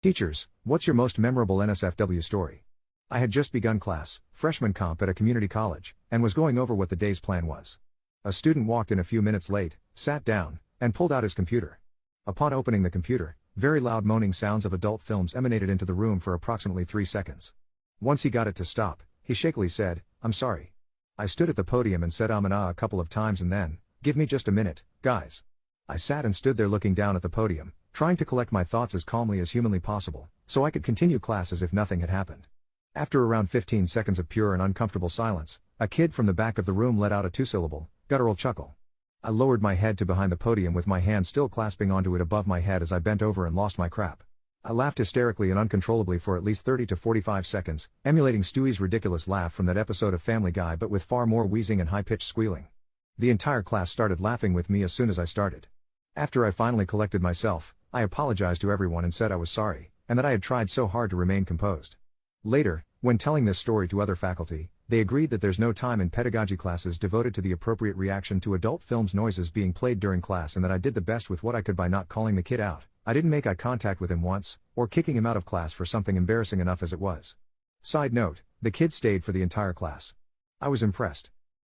Teachers, what's your most memorable NSFW story? I had just begun class, freshman comp at a community college, and was going over what the day's plan was. A student walked in a few minutes late, sat down, and pulled out his computer. Upon opening the computer, very loud moaning sounds of adult films emanated into the room for approximately 3 seconds. Once he got it to stop, he shakily said, "I'm sorry." I stood at the podium and said and a couple of times and then, "Give me just a minute, guys." I sat and stood there looking down at the podium, trying to collect my thoughts as calmly as humanly possible, so I could continue class as if nothing had happened. After around 15 seconds of pure and uncomfortable silence, a kid from the back of the room let out a 2-syllable, guttural chuckle. I lowered my head to behind the podium with my hand still clasping onto it above my head as I bent over and lost my crap. I laughed hysterically and uncontrollably for at least 30 to 45 seconds, emulating Stewie's ridiculous laugh from that episode of Family Guy but with far more wheezing and high-pitched squealing. The entire class started laughing with me as soon as I started. After I finally collected myself, I apologized to everyone and said I was sorry, and that I had tried so hard to remain composed. Later, when telling this story to other faculty, they agreed that there's no time in pedagogy classes devoted to the appropriate reaction to adult films noises being played during class and that I did the best with what I could by not calling the kid out. I didn't make eye contact with him once, or kicking him out of class for something embarrassing enough as it was. Side note, the kid stayed for the entire class. I was impressed.